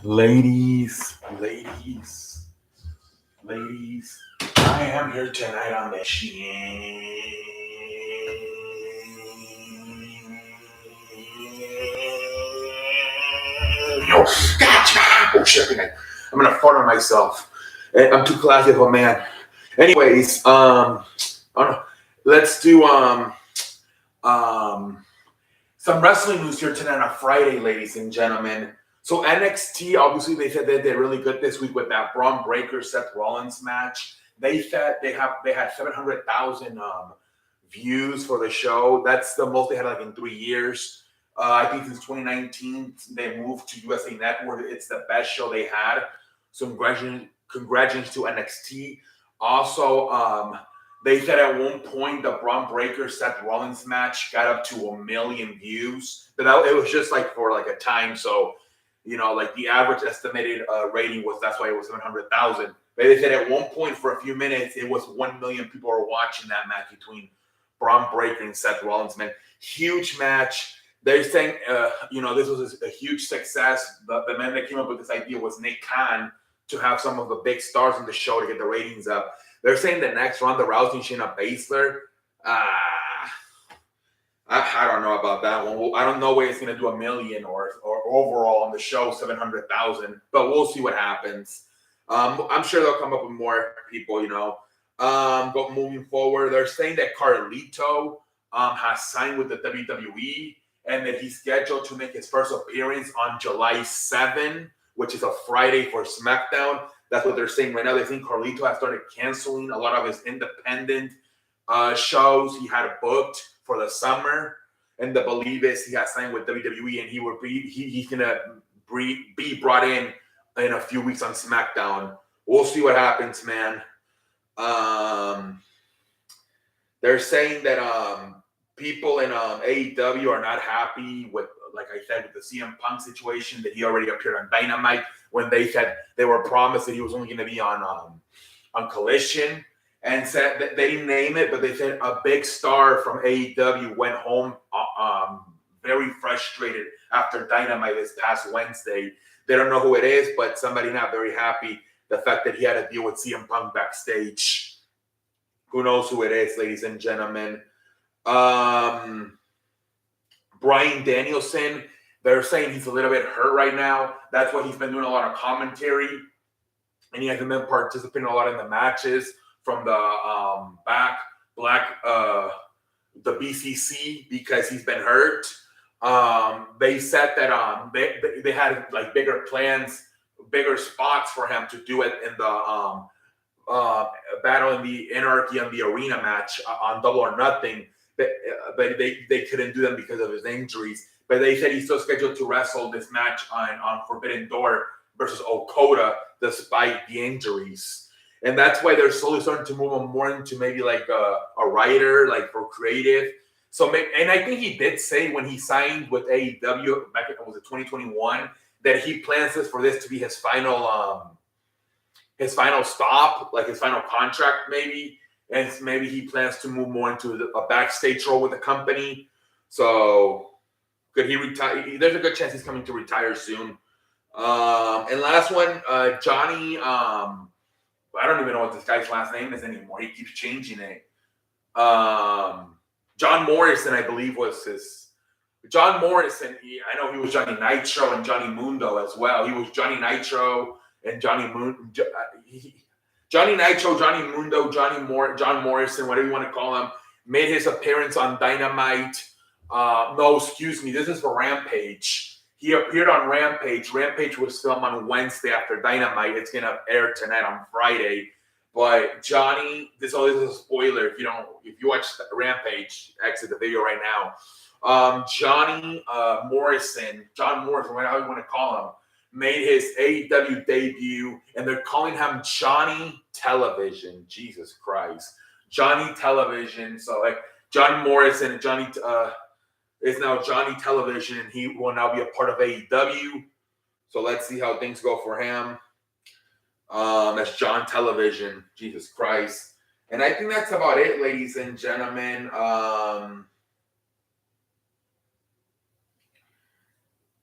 Ladies, I am here tonight on the Yo, gotcha. Oh shit! I'm gonna fart on myself. I'm too classy of a man. Anyways, I don't know. Let's do um some wrestling news here tonight on a Friday, ladies and gentlemen. So NXT, obviously, they said they did really good this week with that Braun Breaker Seth Rollins match. They said they had 700,000 views for the show. That's the most they had like in 3 years. I think since 2019 they moved to USA Network. It's the best show they had. So congratulations to NXT. Also, they said at one point the Braun Breaker Seth Rollins match got up to 1 million views, but it was just like for like a time. So, like the average estimated rating was, that's why it was 700,000. But they said at one point for a few minutes it was 1 million people were watching that match between Braun Breaker and Seth Rollins. Man, huge match. They're saying, this was a huge success. The man that came up with this idea was Nick Khan, to have some of the big stars in the show to get the ratings up. They're saying the next Ronda Rousey and Shayna Baszler. I don't know about that one. I don't know where it's going to do 1 million or overall on the show 700,000, but we'll see what happens. I'm sure they'll come up with more people, But moving forward, they're saying that Carlito has signed with the WWE and that he's scheduled to make his first appearance on July 7, which is a Friday for SmackDown. That's what they're saying right now. They think Carlito has started canceling a lot of his independent shows he had booked for the summer. And the belief is he has signed with WWE and he's going to be brought in a few weeks on SmackDown. We'll see what happens, man. They're saying that people in AEW are not happy with, like I said, with the CM Punk situation, that he already appeared on Dynamite when they said they were promised that he was only going to be on Collision, and said that they didn't name it, but they said a big star from AEW went home very frustrated after Dynamite this past Wednesday. They don't know who it is, but somebody not very happy the fact that he had to deal with CM Punk backstage. Who knows who it is, ladies and gentlemen. Brian Danielson, they're saying he's a little bit hurt right now. That's why he's been doing a lot of commentary, and he hasn't been participating a lot in the matches from the the BCC, because he's been hurt. They said that they had like bigger plans, bigger spots for him to do it in the Battle in the Anarchy on the Arena match on Double or Nothing. But they couldn't do them because of his injuries. But they said he's still scheduled to wrestle this match on Forbidden Door versus Okada despite the injuries. And that's why they're slowly starting to move him more into maybe like a writer, like for creative. So, and I think he did say when he signed with AEW back in, was it 2021, that he plans for this to be his final stop, like his final contract maybe. And maybe he plans to move more into a backstage role with the company. So could he retire? There's a good chance he's coming to retire soon. And last one, Johnny. I don't even know what this guy's last name is anymore. He keeps changing it. John Morrison, I believe, was his. John Morrison. I know he was Johnny Nitro and Johnny Mundo as well. He was Johnny Nitro and Johnny Nitro, Johnny Mundo, John Morrison, whatever you want to call him, made his appearance on Dynamite. This is for Rampage. He appeared on Rampage. Rampage was filmed on Wednesday after Dynamite. It's going to air tonight on Friday. But Johnny, this is a spoiler. If you watch Rampage, exit the video right now. John Morrison, whatever you want to call him, made his AEW debut, and they're calling him Johnny Television. Jesus Christ. Johnny Television. So like John Morrison, Johnny is now Johnny Television, and he will now be a part of AEW. So let's see how things go for him. That's John Television. Jesus Christ. And I think that's about it, ladies and gentlemen.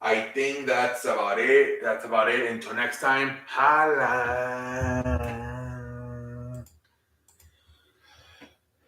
I think that's about it. Until next time, holla.